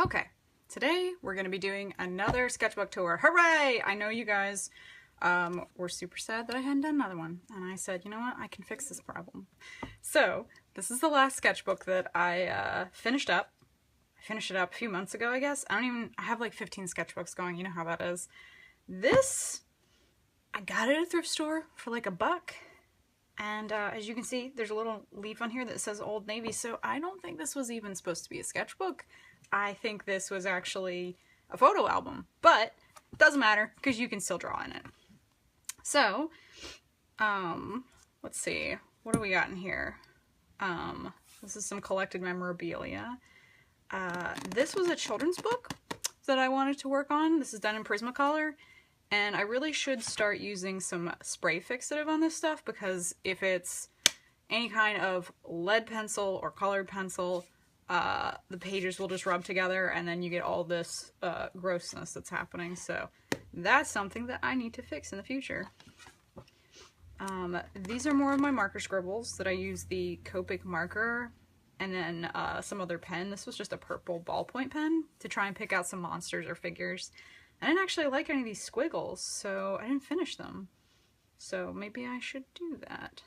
Okay, today we're going to be doing another sketchbook tour. Hooray! I know you guys were super sad that I hadn't done another one, and I said, you know what, I can fix this problem. So, this is the last sketchbook that I finished up. I finished it up a few months ago, I guess. I have like 15 sketchbooks going, you know how that is. This, I got it at a thrift store for like $1. And as you can see, there's a little leaf on here that says Old Navy, so I don't think this was even supposed to be a sketchbook. I think this was actually a photo album, but it doesn't matter because you can still draw in it. So, let's see, what do we got in here? This is some collected memorabilia. This was a children's book that I wanted to work on. This is done in Prismacolor. And I really should start using some spray fixative on this stuff, because if it's any kind of lead pencil or colored pencil, the pages will just rub together and then you get all this grossness that's happening. So that's something that I need to fix in the future. These are more of my marker scribbles that I use the Copic marker and then some other pen. This was just a purple ballpoint pen to try and pick out some monsters or figures. I didn't actually like any of these squiggles, so I didn't finish them. So maybe I should do that.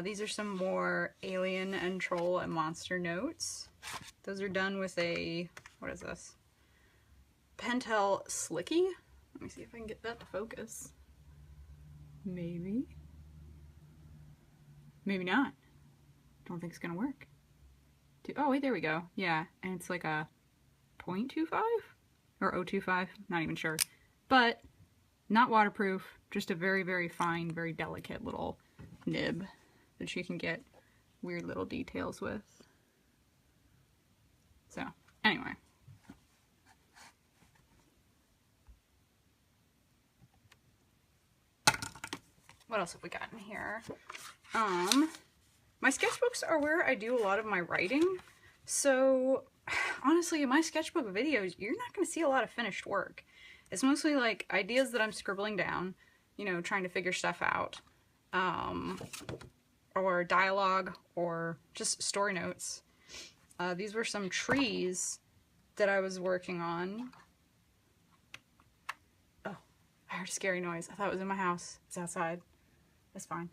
These are some more alien and troll and monster notes. Those are done with a, what is this? Pentel Slicky. Let me see if I can get that to focus. Maybe. Maybe not. Don't think it's gonna work. Oh wait, there we go. Yeah, and it's like a 0.25? Or 0.25, not even sure. But not waterproof, just a very, very fine, very delicate little nib that you can get weird little details with. So, anyway. What else have we got in here? My sketchbooks are where I do a lot of my writing. So, honestly, in my sketchbook videos, you're not going to see a lot of finished work. It's mostly like ideas that I'm scribbling down, you know, trying to figure stuff out, or dialogue, or just story notes. These were some trees that I was working on. Oh, I heard a scary noise. I thought it was in my house. It's outside. That's fine.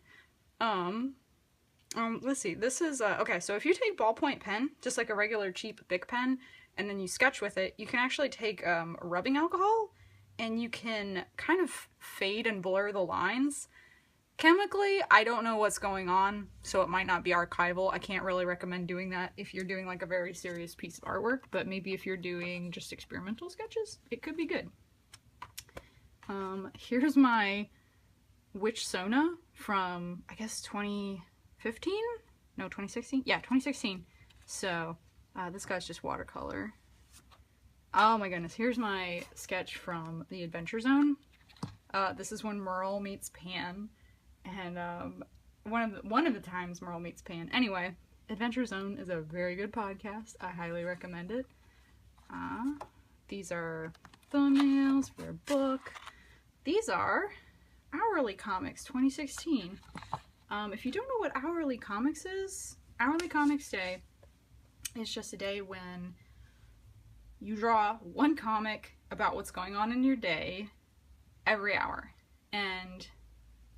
Let's see, this is, okay, so if you take ballpoint pen, just like a regular cheap Bic pen, and then you sketch with it, you can actually take rubbing alcohol, and you can kind of fade and blur the lines. Chemically, I don't know what's going on, so it might not be archival. I can't really recommend doing that if you're doing like a very serious piece of artwork, but maybe if you're doing just experimental sketches, it could be good. Here's my Witch Sona from, I guess, 2015? No, 2016? Yeah, 2016. So, this guy's just watercolor. Oh my goodness, here's my sketch from the Adventure Zone. This is when Merle meets Pan, and one of the times Merle meets Pan. Anyway, Adventure Zone is a very good podcast. I highly recommend it. These are thumbnails for a book. These are Hourly Comics 2016. If you don't know what Hourly Comics is, Hourly Comics Day is just a day when you draw one comic about what's going on in your day every hour. And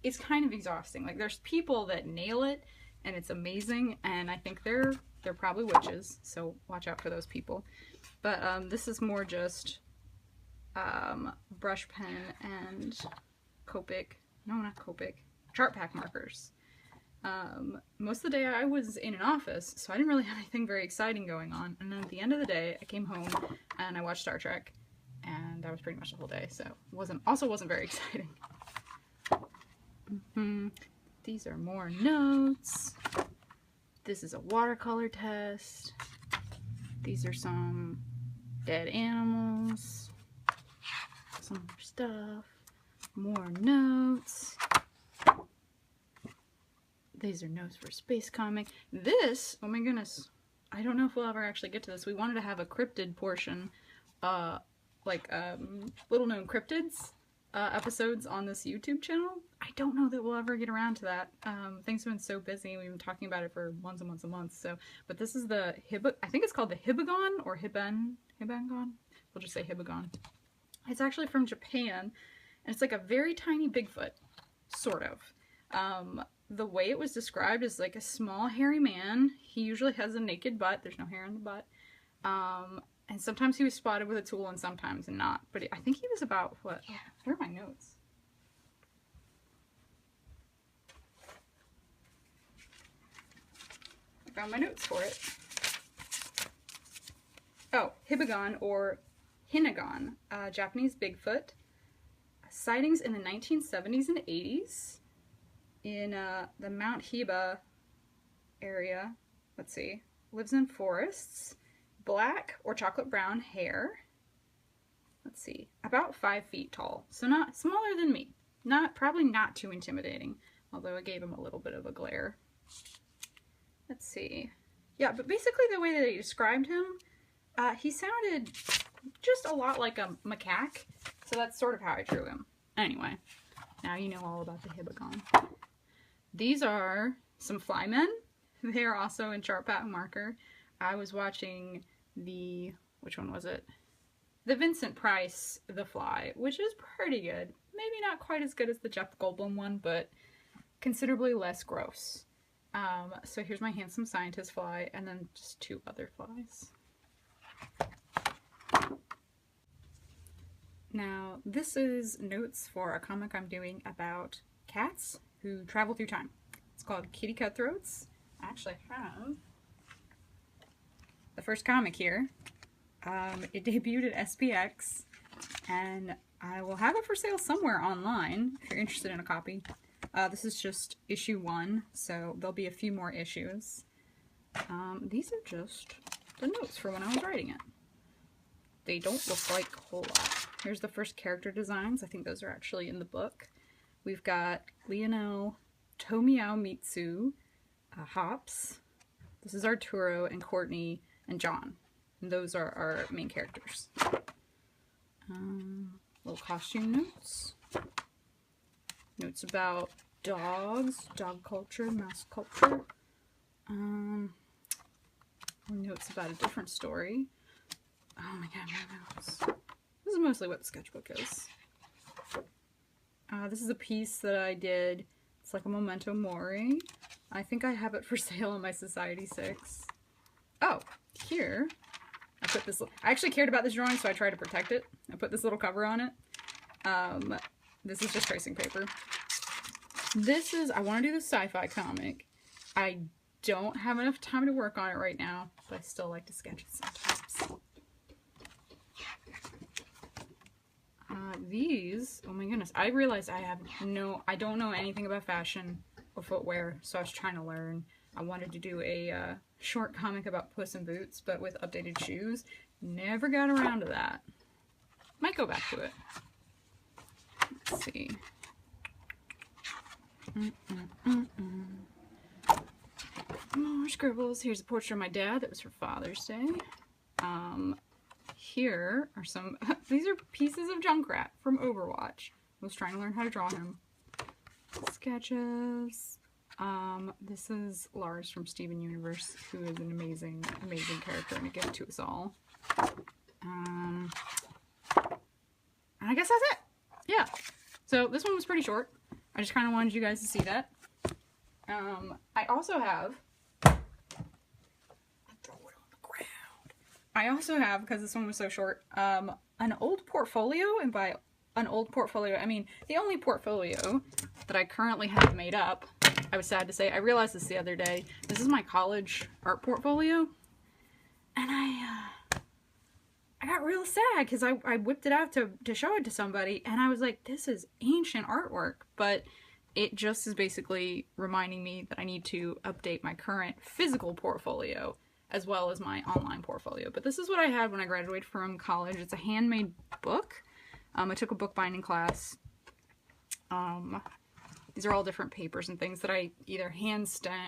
it's kind of exhausting. Like, there's people that nail it and it's amazing, and I think they're probably witches, so watch out for those people. But this is more just brush pen and Copic, no, not Copic, chart pack markers. Most of the day I was in an office, so I didn't really have anything very exciting going on, and then at the end of the day I came home and I watched Star Trek, and that was pretty much the whole day, so it also wasn't very exciting. These are more notes. This is a watercolor test. These are some dead animals, some more stuff, more notes. These are notes for Space Comic. This, oh my goodness, I don't know if we'll ever actually get to this. We wanted to have a cryptid portion, little known cryptids episodes on this YouTube channel. I don't know that we'll ever get around to that. Things have been so busy. We've been talking about it for months and months and months. So, but this is the I think it's called the Hibagon or Hibangon. We'll just say Hibagon. It's actually from Japan, and it's like a very tiny Bigfoot, sort of. The way it was described is like a small hairy man. He usually has a naked butt. There's no hair on the butt. And sometimes he was spotted with a tool and sometimes not. But I think he was about, what? Yeah. Where are my notes? I found my notes for it. Oh, Hibagon or Hinagon, Japanese Bigfoot. Sightings in the 1970s and 80s in the Mount Hiba area. Let's see. Lives in forests. Black or chocolate brown hair. Let's see. About 5 feet tall. So not smaller than me. Probably not too intimidating. Although I gave him a little bit of a glare. Let's see. Yeah, but basically the way that they described him, he sounded just a lot like a macaque. So that's sort of how I drew him. Anyway, now you know all about the Hibagon. These are some flymen. They are also in chart pattern marker. I was watching which one was it? The Vincent Price The Fly, which is pretty good. Maybe not quite as good as the Jeff Goldblum one, but considerably less gross. So here's my handsome scientist fly, and then just 2 other flies. Now, this is notes for a comic I'm doing about cats who travel through time. It's called Kitty Cutthroats. I actually have the first comic here. It debuted at SPX, and I will have it for sale somewhere online if you're interested in a copy. This is just issue 1, so there'll be a few more issues. These are just the notes for when I was writing it. They don't look like a whole lot. Here's the first character designs. I think those are actually in the book. We've got Lionel, Tomiao Mitsu, Hops. This is Arturo and Courtney and John. And those are our main characters. Little costume notes. Notes about dogs, dog culture, mouse culture. Notes about a different story. Oh my god, my notes. This is mostly what the sketchbook is. This is a piece that I did. It's like a memento mori. I think I have it for sale in my Society 6. Oh, here. I put this. I actually cared about this drawing, so I tried to protect it. I put this little cover on it. This is just tracing paper. This is, I want to do the sci-fi comic. I don't have enough time to work on it right now, but I still like to sketch it sometimes. These, oh my goodness, I realized I don't know anything about fashion or footwear, so I was trying to learn. I wanted to do a short comic about Puss in Boots, but with updated shoes. Never got around to that. Might go back to it. Let's see. More scribbles. Here's a portrait of my dad. That was for Father's Day. Here are some, these are pieces of Junkrat from Overwatch. I was trying to learn how to draw him. Sketches. This is Lars from Steven Universe, who is an amazing, amazing character and a gift to us all. And I guess that's it. Yeah. So this one was pretty short. I just kind of wanted you guys to see that. I also have, because this one was so short, an old portfolio, and by an old portfolio, I mean the only portfolio that I currently have made up. I was sad to say, I realized this the other day. This is my college art portfolio, and I got real sad because I whipped it out to show it to somebody, and I was like, this is ancient artwork, but it just is basically reminding me that I need to update my current physical portfolio as well as my online portfolio. But this is what I had when I graduated from college. It's a handmade book. I took a bookbinding class. These are all different papers and things that I either hand stained.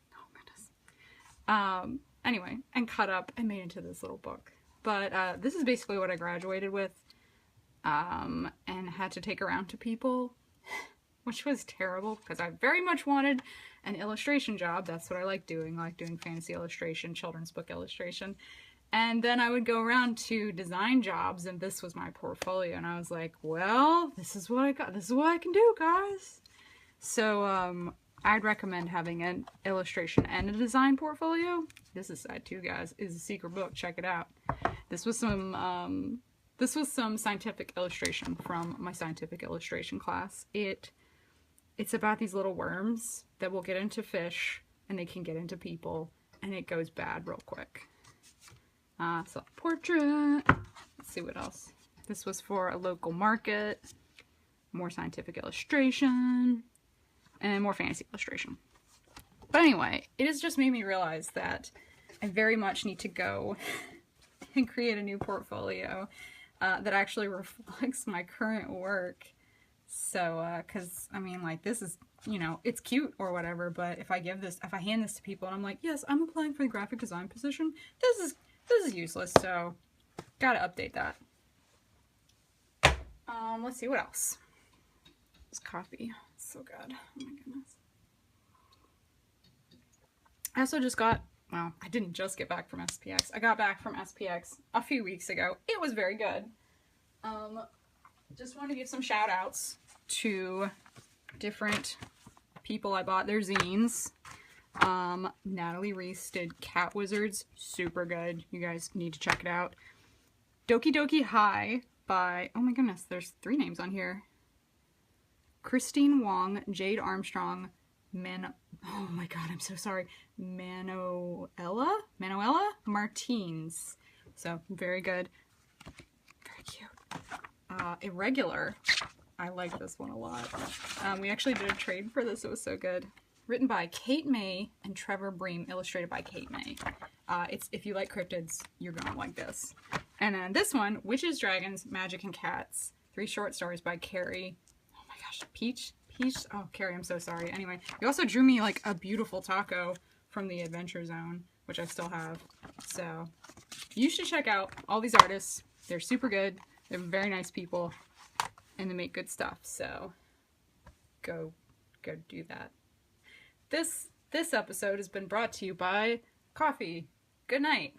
Oh goodness. Anyway, and cut up and made into this little book. But this is basically what I graduated with, and had to take around to people, which was terrible because I very much wanted an illustration job. That's what I like doing. I like doing fantasy illustration, children's book illustration. And then I would go around to design jobs, and this was my portfolio. And I was like, well, this is what I got. This is what I can do, guys. So I'd recommend having an illustration and a design portfolio. This is side 2, guys. It's a secret book. Check it out. This was some scientific illustration from my scientific illustration class. It's about these little worms that will get into fish, and they can get into people, and it goes bad real quick. Self-portrait. Let's see what else. This was for a local market. More scientific illustration. And more fantasy illustration. But anyway, it has just made me realize that I very much need to go and create a new portfolio that actually reflects my current work. So, because, I mean, like, this is, you know, it's cute or whatever, but if I hand this to people and I'm like, yes, I'm applying for the graphic design position, this is useless, so gotta update that. Let's see what else. This coffee, it's so good. Oh my goodness. I also just got, well, I didn't just get back from SPX. I got back from SPX a few weeks ago. It was very good. Just want to give some shout outs to different people I bought their zines. Natalie Reese did Cat Wizards, super good. You guys need to check it out. Doki Doki High by, oh my goodness, there's 3 names on here. Christine Wong, Jade Armstrong, oh my god, I'm so sorry, Manuela Martins. So, very good. Very cute. Irregular. I like this one a lot. We actually did a trade for this, it was so good. Written by Kate May and Trevor Bream, illustrated by Kate May. If you like cryptids, you're gonna like this. And then this one, Witches, Dragons, Magic, and Cats. 3 short stories by Carrie. Oh my gosh, Peach? Oh, Carrie, I'm so sorry. Anyway, you also drew me like a beautiful taco from the Adventure Zone, which I still have. So, you should check out all these artists. They're super good. They're very nice people. And they make good stuff. So, go do that. This episode has been brought to you by coffee. Good night.